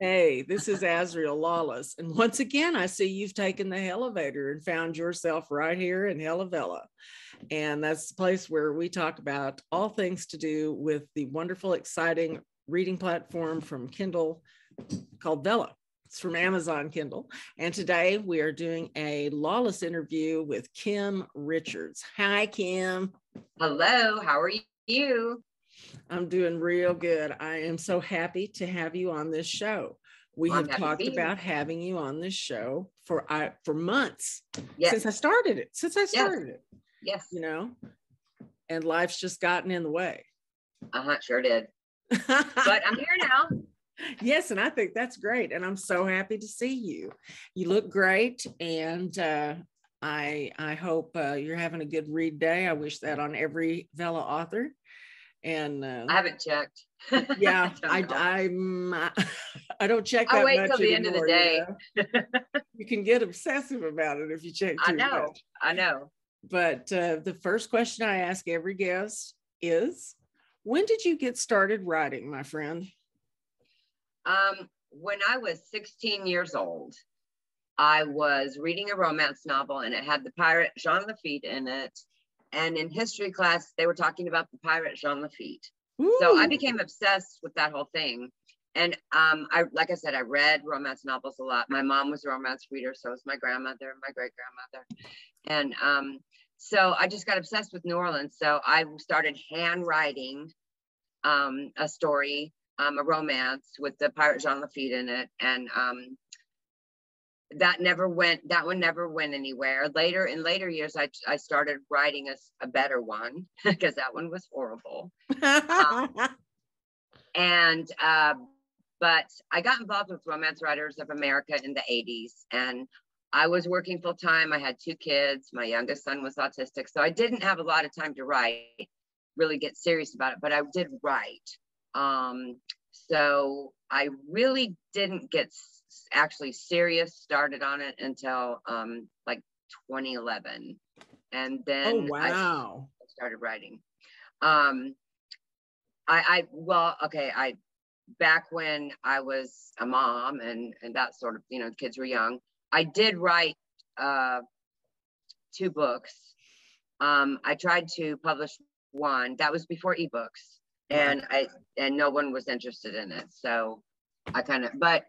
Hey, this is Azrielle Lawless. And once again, I see you've taken the elevator and found yourself right here in Hella Vella. And that's the place where we talk about all things to do with the wonderful, exciting reading platform from Kindle called Vella. It's from Amazon Kindle. And today we are doing a Lawless interview with Kim Richards. Hi, Kim. Hello, how are you? I'm doing real good. I am so happy to have you on this show. We have talked about having you on this show for months, since I started it. Yes. You know, and life's just gotten in the way. Sure did. But I'm here now. Yes, and I think that's great. And I'm so happy to see you. You look great. And I hope you're having a good read day. I wish that on every Vella author. And I haven't checked. Yeah, I don't check that much. I'll wait till the end of the day. You know? You can get obsessive about it if you check too much. I know. But the first question I ask every guest is, when did you get started writing, my friend? When I was 16 years old, I was reading a romance novel, and it had the pirate Jean Lafitte in it. And in history class, they were talking about the pirate Jean Lafitte. Ooh. So I became obsessed with that whole thing. And like I said, I read romance novels a lot. My mom was a romance reader, so was my grandmother, my great grandmother. And so I just got obsessed with New Orleans. So I started handwriting a story, a romance with the pirate Jean Lafitte in it. And that one never went anywhere. In later years, I started writing a better one, because that one was horrible. But I got involved with Romance Writers of America in the 80s, and I was working full time. I had 2 kids. My youngest son was autistic, so I didn't have a lot of time to really get serious about it, but I did write. So I really didn't get actually serious started on it until like 2011, and then I started writing. Back when I was a mom and that sort of, the kids were young, I did write 2 books. I tried to publish one that was before ebooks, and no one was interested in it, so I but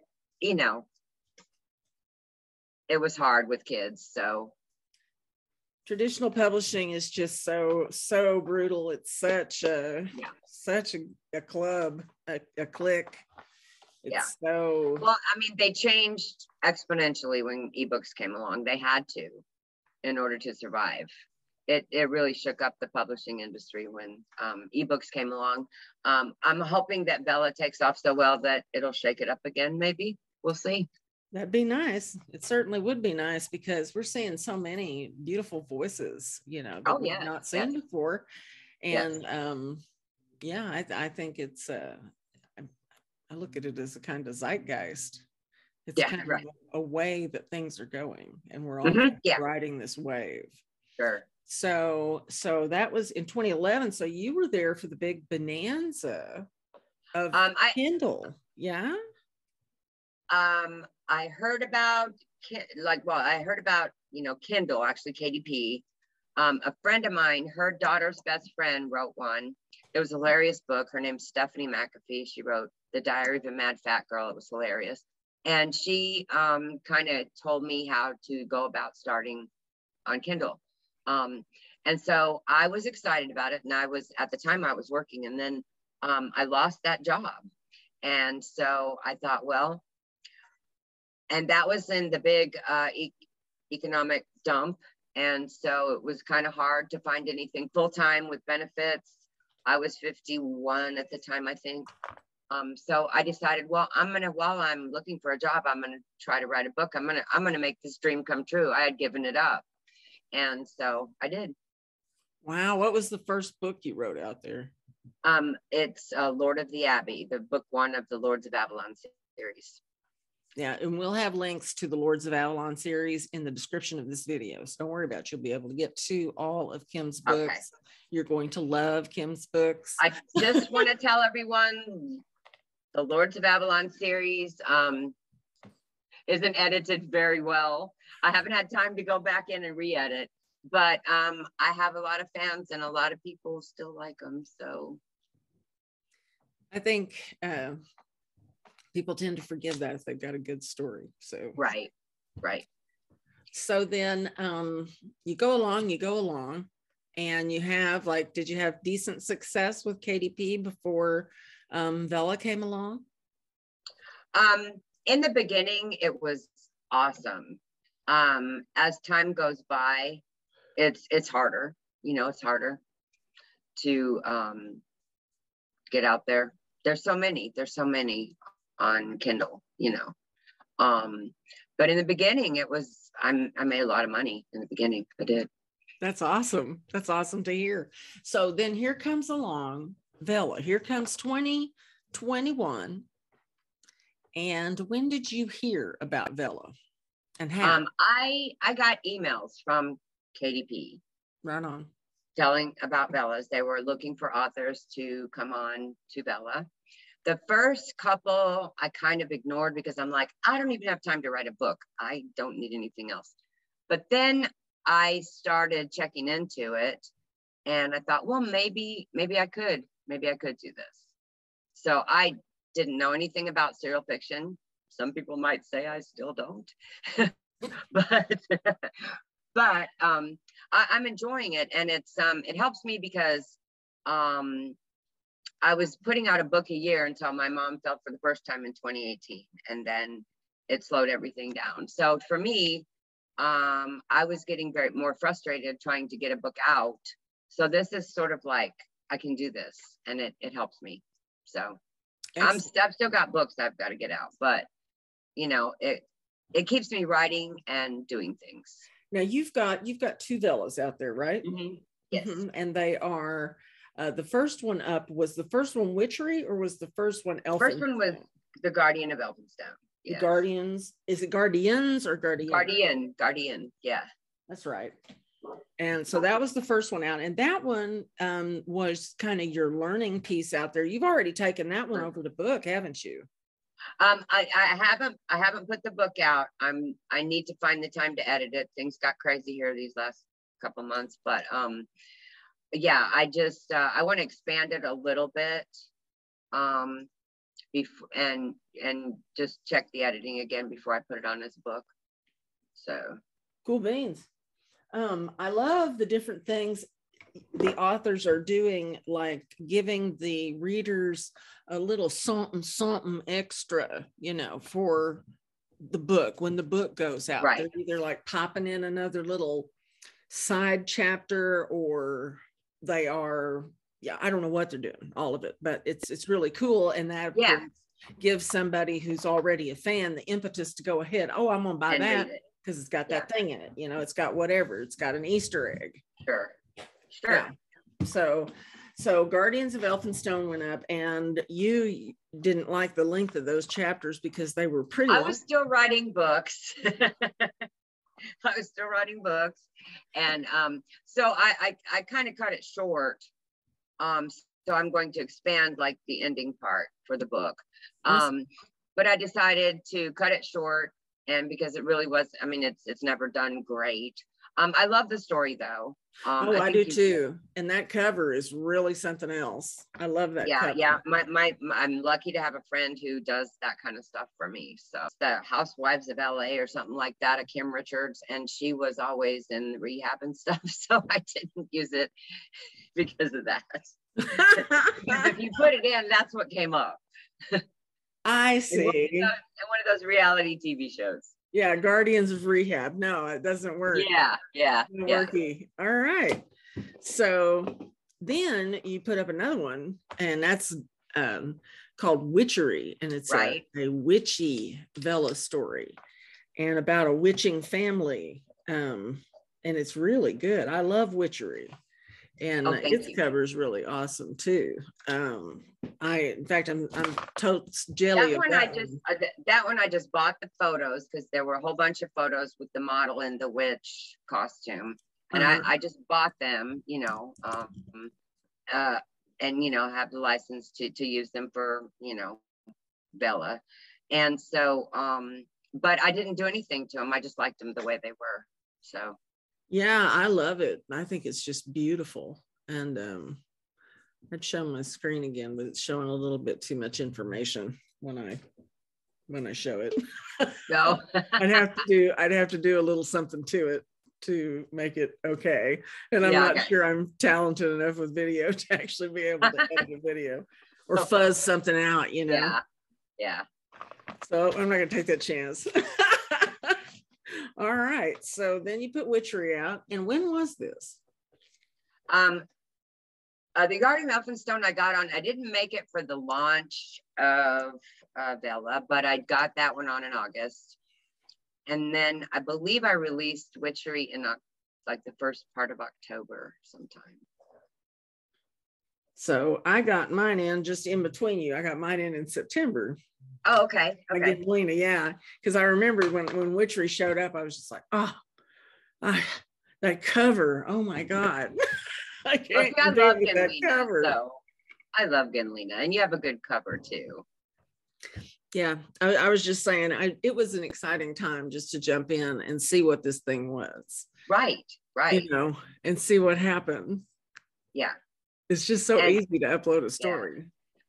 it was hard with kids. So traditional publishing is just so brutal. It's such a club, a clique. It's so well. I mean, they changed exponentially when ebooks came along. They had to, in order to survive. It really shook up the publishing industry when ebooks came along. I'm hoping that Vella takes off so well that it'll shake it up again. Maybe we'll see. That'd be nice. It certainly would be nice, because we're seeing so many beautiful voices, that we've not seen before. And I think it's I look at it as a kind of zeitgeist. It's kind of a way that things are going, and we're all riding this wave. Sure. So that was in 2011. So you were there for the big bonanza of Kindle. Yeah. I heard about Kindle, actually KDP. A friend of mine, her daughter's best friend, wrote one. It was a hilarious book. Her name's Stephanie McAfee. She wrote The Diary of a Mad Fat Girl. It was hilarious. And she kind of told me how to go about starting on Kindle. And so I was excited about it. And at the time I was working, and then I lost that job. And so I thought, well, and that was in the big economic dump. And so it was kind of hard to find anything full-time with benefits. I was 51 at the time, I think. So I decided, well, while I'm looking for a job, I'm going to try to write a book. I'm going to make this dream come true. I had given it up. And so I did. Wow. What was the first book you wrote out there? It's Lord of the Abbey, the book 1 of the Lords of Avalon series. Yeah, and we'll have links to the Lords of Avalon series in the description of this video. So don't worry about it. You'll be able to get to all of Kim's books. Okay. You're going to love Kim's books. I just want to tell everyone, The Lords of Avalon series isn't edited very well. I haven't had time to go back in and re-edit, but I have a lot of fans and a lot of people still like them. So I think people tend to forgive that if they've got a good story. So right. So then you go along, and you have like, did you have decent success with KDP before Vella came along? In the beginning, it was awesome. As time goes by, it's harder. It's harder to get out there. There's so many on Kindle. But in the beginning, it was I made a lot of money in the beginning. I did. That's awesome. That's awesome to hear. So then here comes along Vella. Here comes 2021. And when did you hear about Vella and how? I got emails from KDP. Right on. Telling about Vella's. They were looking for authors to come on to Vella. The first couple I kind of ignored because I'm like, I don't even have time to write a book. I don't need anything else. But then I started checking into it and I thought, well, maybe I could do this. So I didn't know anything about serial fiction. Some people might say I still don't, but I'm enjoying it, and it helps me because I was putting out a book a year until my mom fell for the first time in 2018, and then it slowed everything down. So for me, I was getting more frustrated trying to get a book out. So this is sort of like, I can do this, and it helps me. So I've still got books I've got to get out, but it keeps me writing and doing things. Now you've got two Vellas out there, right? Mm-hmm. Yes. Mm-hmm. And they are the first one up. Was the first one Witchery, or was the first one Elphinstone? First one was The Guardian of Elphinstone. Yes. The Guardians. Is it Guardians or Guardian? Guardian. Yeah. That's right. And so that was the first one out. And that one was kind of your learning piece out there. You've already taken that one over to book, haven't you? I haven't put the book out. I need to find the time to edit it. Things got crazy here these last couple months, but yeah, I want to expand it a little bit before and just check the editing again before I put it on as a book. So cool beans. I love the different things the authors are doing, like giving the readers a little something extra, for the book when the book goes out. Right. They're either like popping in another little side chapter, or they are, I don't know what they're doing, all of it, but it's really cool. And that gives somebody who's already a fan the impetus to go ahead. Oh, I'm gonna buy that because it's got that thing in it. It's got whatever. It's got an Easter egg. Sure. Yeah. So Guardians of Elphinstone went up, and you didn't like the length of those chapters because they were pretty long. I was still writing books. And so I kind of cut it short. So I'm going to expand like the ending part for the book. But I decided to cut it short, and because it really was, it's never done great. I love the story though. I do too. And that cover is really something else. I love that cover. Yeah. I'm lucky to have a friend who does that kind of stuff for me. So the Housewives of LA or something like that, a Kim Richards, and she was always in rehab and stuff. So I didn't use it because of that. Because if you put it in, that's what came up. I see. In one of those reality TV shows. Yeah, Guardians of Rehab. No, it doesn't work. Yeah. Worky. All right. So then you put up another one, and that's called Witchery, and it's a witchy Vella story, and about a witching family. And it's really good. I love Witchery, and its cover is really awesome too. In fact, I'm totes jelly. That one I just bought the photos because there were a whole bunch of photos with the model in the witch costume, and I just bought them, and have the license to use them for Vella. And so, but I didn't do anything to them. I just liked them the way they were. So. Yeah, I love it. I think it's just beautiful. And I'd show my screen again, but it's showing a little bit too much information when I show it. No. I'd have to do a little something to it to make it okay. And I'm not sure I'm talented enough with video to actually be able to edit a video or fuzz something out, you know. Yeah. So I'm not gonna take that chance. All right. So then you put Witchery out. And when was this? The Guardian of Elphinstone I got on. I didn't make it for the launch of Vella, but I got that one on in August. And then I believe I released Witchery in like the first part of October sometime. So I got mine in just in between you. I got mine in September. Oh, okay. I get Lena, yeah. Because I remember when Witchery showed up, I was just like, that cover. Oh my God. I can't I love that cover. So I love Lena, and you have a good cover too. Yeah, I was just saying, it was an exciting time just to jump in and see what this thing was. Right. You know, and see what happened. Yeah. It's just so easy to upload a story.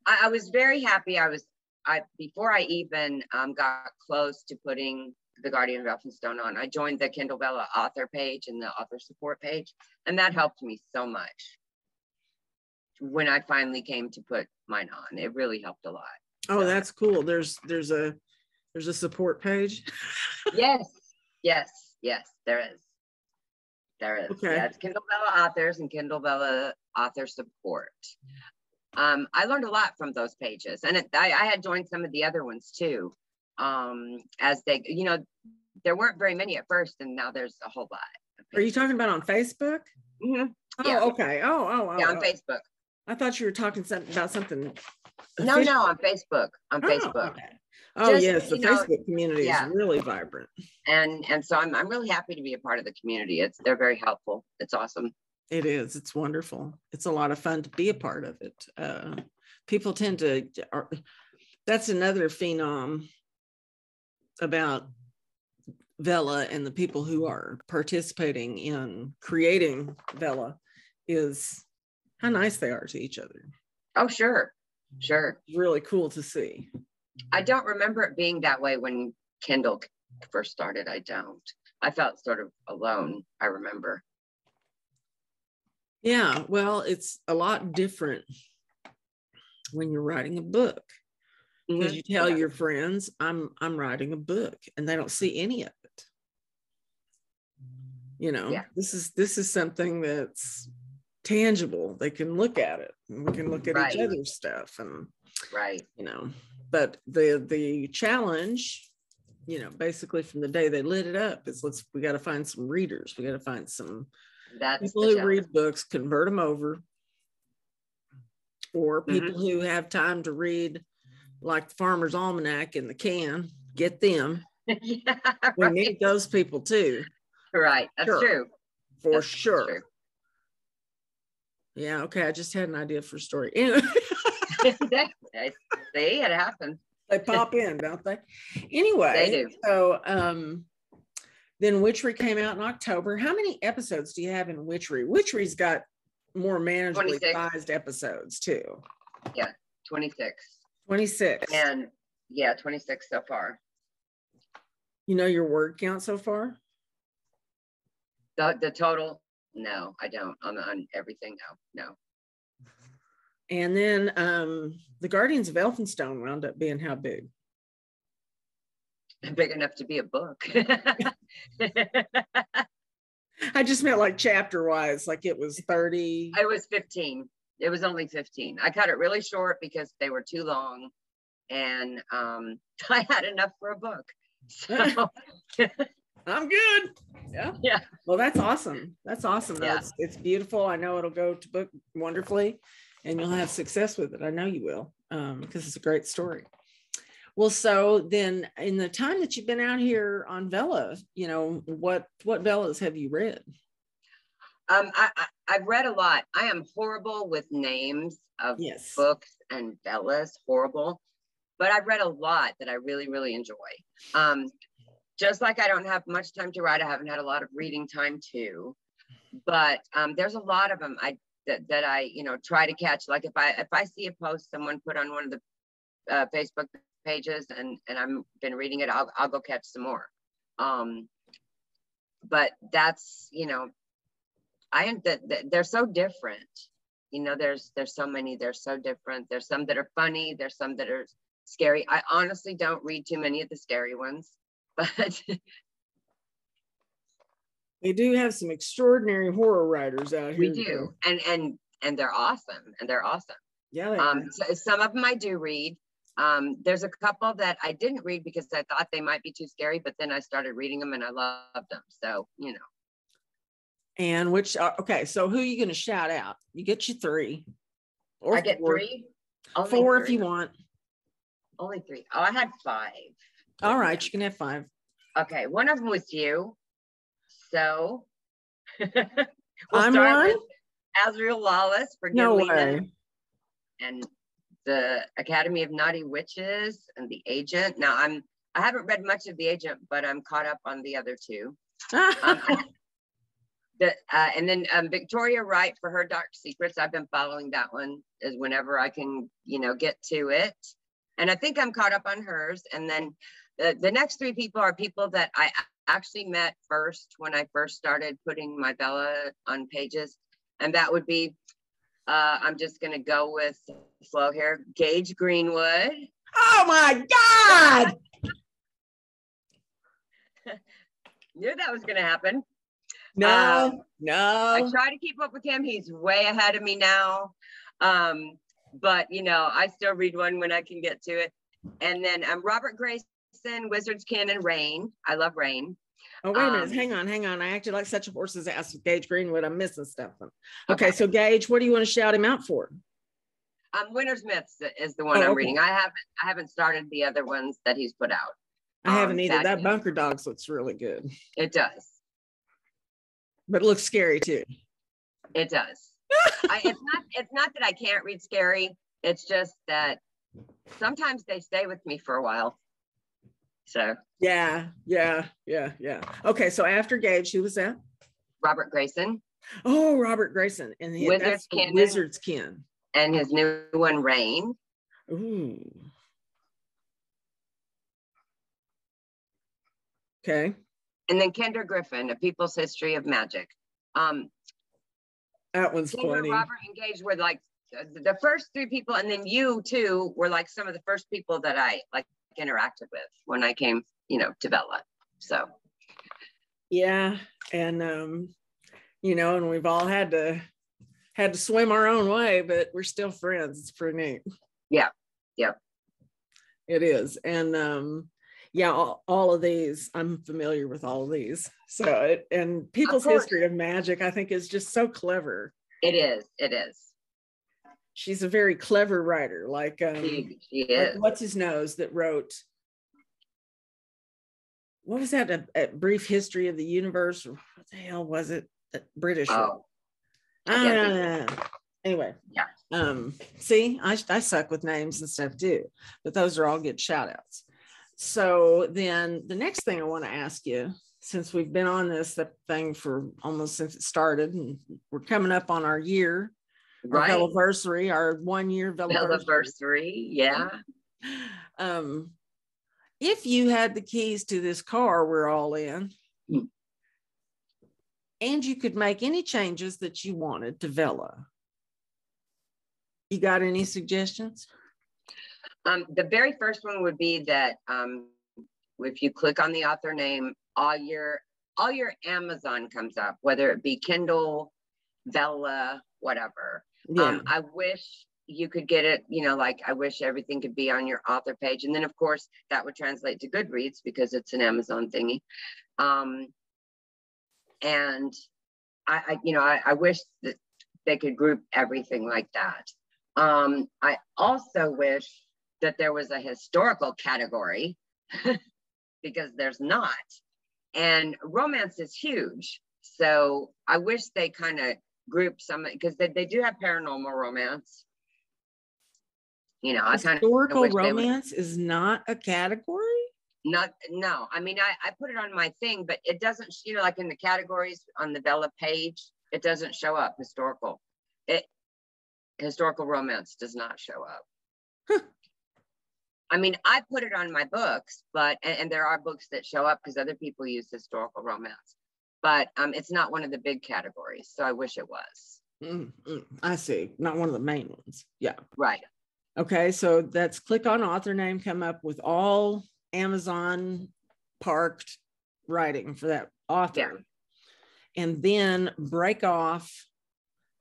Yeah. I was very happy. Before I even got close to putting the Guardian of Elphinstone on, I joined the Kindle Vella author page and the author support page, and that helped me so much. When I finally came to put mine on, it really helped a lot. Oh, that's cool. There's a support page. Yes, there is. Okay. Yeah, it's Kindle Vella authors and Kindle Vella author support. I learned a lot from those pages, and I had joined some of the other ones too. As they, there weren't very many at first, and now there's a whole lot. Are you talking about on Facebook? Mm-hmm. Oh, yeah. Okay. Oh. Yeah, on Facebook. I thought you were talking about something. No, on Facebook. On Facebook. Okay. Oh, yes, the Facebook community is really vibrant. And so I'm really happy to be a part of the community. They're very helpful. It's awesome. It is. It's wonderful. It's a lot of fun to be a part of it. People tend to. That's another phenom about Vella and the people who are participating in creating Vella is how nice they are to each other. Oh, sure. Really cool to see. I don't remember it being that way when Kindle first started. I don't. I felt sort of alone, I remember. Yeah, well, it's a lot different when you're writing a book. Because you tell your friends, I'm writing a book, and they don't see any of it. This is something that's tangible. They can look at it, and we can look at each other's stuff, and but the challenge, basically from the day they lit it up is we got to find some readers. We got to find some people who read books, convert them over, or people who have time to read, like the Farmer's Almanac in the can. Get them. We need those people too. Right. That's true. For sure. True. Yeah. Okay. I just had an idea for a story. Anyway. See, it happens. They pop in, don't they? Anyway. They do. So then Witchery came out in October. How many episodes do you have in Witchery? Witchery's got more manageably sized episodes too. Yeah. 26. 26. And 26 so far. You know your word count so far? The total? No, I don't. On everything, no. And then the Guardians of Elphinstone wound up being how big? Big enough to be a book. I just meant like chapter wise, like it was 30. It was 15. It was only 15. I cut it really short because they were too long, and I had enough for a book. So I'm good. Yeah. Well, that's awesome. Yeah. It's beautiful. I know it'll go to book wonderfully, and you'll have success with it. I know you will, because it's a great story. Well, so then in the time that you've been out here on Vella, what Vellas have you read? I've read a lot. I am horrible with names of books and Vellas, horrible. but I've read a lot that I really, really enjoy. Just like I don't have much time to write, I haven't had a lot of reading time too. But there's a lot of them that I try to catch. Like if I see a post someone put on one of the Facebook pages and I've been reading it, I'll go catch some more. But that's they're so different. There's so many. They're so different. There's some that are funny. There's some that are scary. I honestly don't read too many of the scary ones, but we do have some extraordinary horror writers out here. We do, and they're awesome. Yeah. So some of them I do read. There's a couple that I didn't read because I thought they might be too scary, but then I started reading them and I loved them. So And okay, so who are you going to shout out? You get your 3, or I get 3. Only 4 if you want. Only 3. Oh, I had 5. All right, you can have 5. Okay, one of them was you. So I'm one. With Azrielle Lawless for No way. And the Academy of Naughty Witches and The Agent. Now I haven't read much of The Agent, but I'm caught up on the other 2. And then Victoria Wright for her Dark Secrets. I've been following that one as whenever I can, get to it. And I think I'm caught up on hers. And then the next 3 people are people that I actually met first when I first started putting my Vella on pages. And that would be, I'm just going to go with slow here, Gage Greenwood. Oh my God. Knew that was going to happen. No. I try to keep up with him. He's way ahead of me now. But I still read one when I can get to it. And then Robert Grayson, Wizard's Kin, and Rain. I love Rain. Oh, wait a minute. Hang on. I acted like such a horse's ass with Gage Greenwood. I'm missing stuff. Okay, so Gage, what do you want to shout him out for? Winter's Myths is the one I'm reading. I haven't started the other ones that he's put out. I haven't either. That Bunker Dogs looks really good. It does. But it looks scary too. It does. It's not that I can't read scary. It's just that sometimes they stay with me for a while. So yeah. Okay, so after Gage, who was that? Robert Grayson. Oh, Robert Grayson, and Wizard's Kin, and his new one, Rain. Ooh. Okay. And then Kendra Griffin, A People's History of Magic. That one's Kendra, funny. Robert, and Gage were like the first 3 people, and then you too were like some of the first people that I like interacted with when I came, to Vella. So yeah, and and we've all had to swim our own way, but we're still friends. It's pretty neat. Yeah. It is. And all of these, I'm familiar with all of these. So and People's History of Magic, I think, is just so clever. It is. She's a very clever writer. Like she is. Like, what's his nose that wrote? What was that? A Brief History of the Universe? Or what the hell was it? British. Oh. Anyway. Yeah. See, I suck with names and stuff too, but those are all good shout outs. So then the next thing I want to ask you, since we've been on this thing for almost since it started, and we're coming up on our year, right? Our Vellaversary, our 1 year Vellaversary. Yeah. If you had the keys to this car we're all in, and you could make any changes that you wanted to Vella, you got any suggestions? The very first one would be that if you click on the author name, all your Amazon comes up, whether it be Kindle, Vella, whatever. Yeah. I wish you could get it, like I wish everything could be on your author page. And then of course that would translate to Goodreads because it's an Amazon thingy. And I wish that they could group everything like that. I also wish that there was a historical category because there's not. And romance is huge. So I wish they kind of group some, because they do have paranormal romance. You know, I kind of Historical wish they would. romance is not a category? No. I mean, I put it on my thing, but it doesn't, you know, like in the categories on the Vella page, it doesn't show up historical. Historical romance does not show up. I mean, I put it on my books, but, and there are books that show up because other people use historical romance, but it's not one of the big categories. So I wish it was. I see. Not one of the main ones. Yeah. Right. Okay. So that's click on author name, come up with all Amazon parked writing for that author. Yeah. And then break off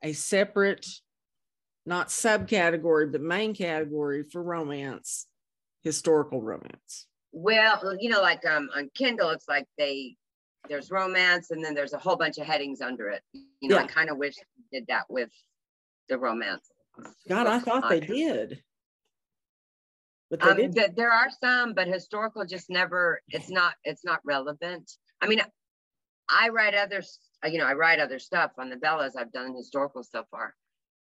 a separate, not subcategory, but main category for romance, historical romance. Well, you know, like on Kindle, it's like there's romance and then there's a whole bunch of headings under it. You know, yeah. I kind of wish they did that with the romance. God, I thought they did. But they did. There are some, but historical just never, it's not relevant. I mean, I write other stuff on the Vellas. I've done historical so far,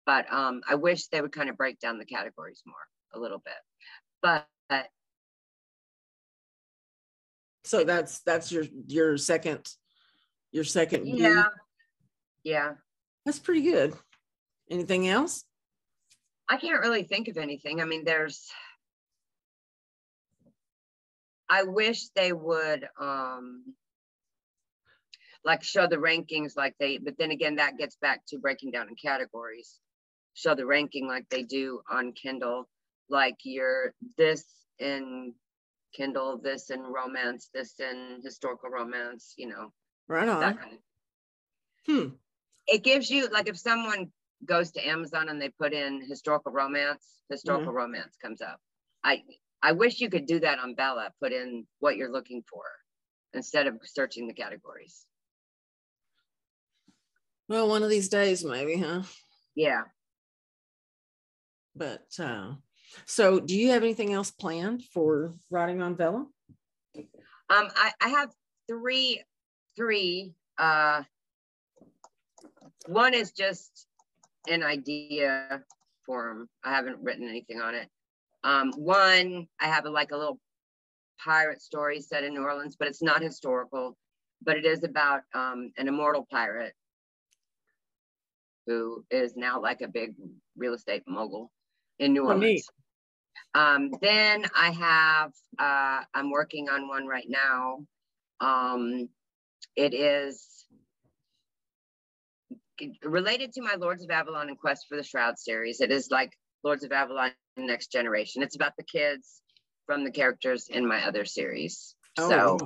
but I wish they would kind of break down the categories more a little bit. But so that's your second yeah. Yeah. That's pretty good. Anything else? I can't really think of anything. I mean, I wish they would like show the rankings but then again, that gets back to breaking down in categories. Show the ranking like they do on Kindle, like you're this in Kindle, this in romance, this in historical romance, you know. Right on. That kind of. It gives you, like, if someone goes to Amazon and they put in historical romance comes up. I wish you could do that on Vella, put in what you're looking for instead of searching the categories. Well, one of these days, maybe, huh? Yeah. But so do you have anything else planned for writing on Vella? I have three. One is just an idea form. I haven't written anything on it. One, I have a little pirate story set in New Orleans, but it's not historical, but it is about an immortal pirate who is now like a big real estate mogul in New Orleans. Then I have, I'm working on one right now. It is related to my Lords of Avalon and Quest for the Shroud series. It is like Lords of Avalon Next Generation. It's about the kids from the characters in my other series. So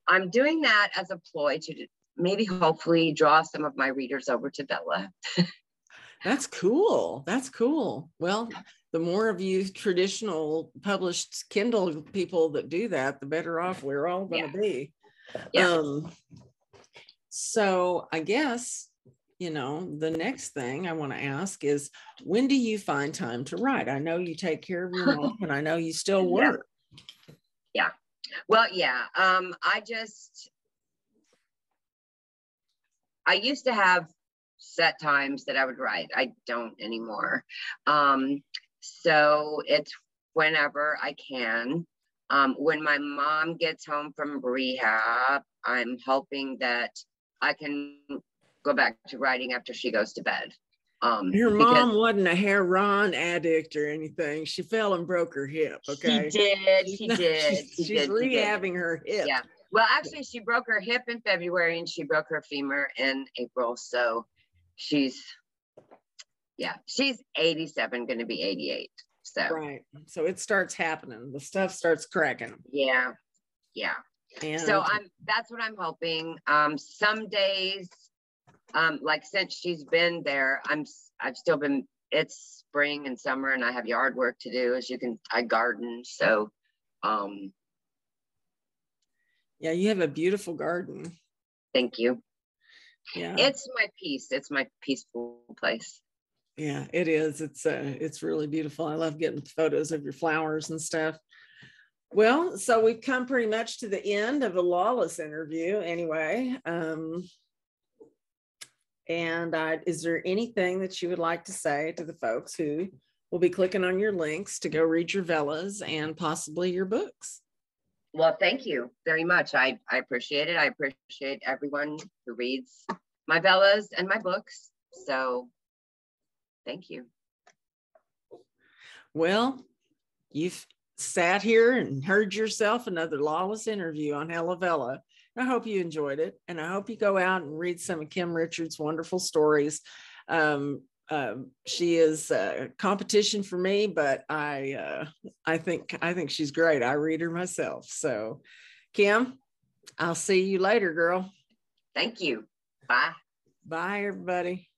I'm doing that as a ploy to maybe hopefully draw some of my readers over to Vella. That's cool. That's cool. Well, the more of you traditional published Kindle people that do that, the better off we're all going to be. Yeah. So I guess, you know, the next thing I want to ask is, when do you find time to write? I know you take care of your mom and I know you still work. Yeah. Well, yeah. I used to have set times that I would write. I don't anymore. So it's whenever I can. When my mom gets home from rehab, I'm hoping that I can go back to writing after she goes to bed. Your mom wasn't a heroin addict or anything. She fell and broke her hip. Okay. She did. She's rehabbing her hip. Yeah. Well, actually, she broke her hip in February and she broke her femur in April. So she's 87, going to be 88. So right. So it starts happening. The stuff starts cracking. Yeah. Yeah. And so that's what I'm hoping. Some days, like since she's been there, I've still been, it's spring and summer and I have yard work to do. I garden. So, yeah, you have a beautiful garden. Thank you. Yeah. It's my peace. It's my peaceful place. Yeah, it is. It's really beautiful. I love getting photos of your flowers and stuff. Well, so we've come pretty much to the end of the Lawless interview anyway. And is there anything that you would like to say to the folks who will be clicking on your links to go read your Vellas and possibly your books. Well, thank you very much. I appreciate it. I appreciate everyone who reads my Vellas and my books. So thank you. Well, you've sat here and heard yourself another Lawless interview on Hella Vella. I hope you enjoyed it. And I hope you go out and read some of Kim Richards' wonderful stories. She is competition for me, but I think she's great. I read her myself. So Kim, I'll see you later, girl. Thank you. Bye. Bye, everybody.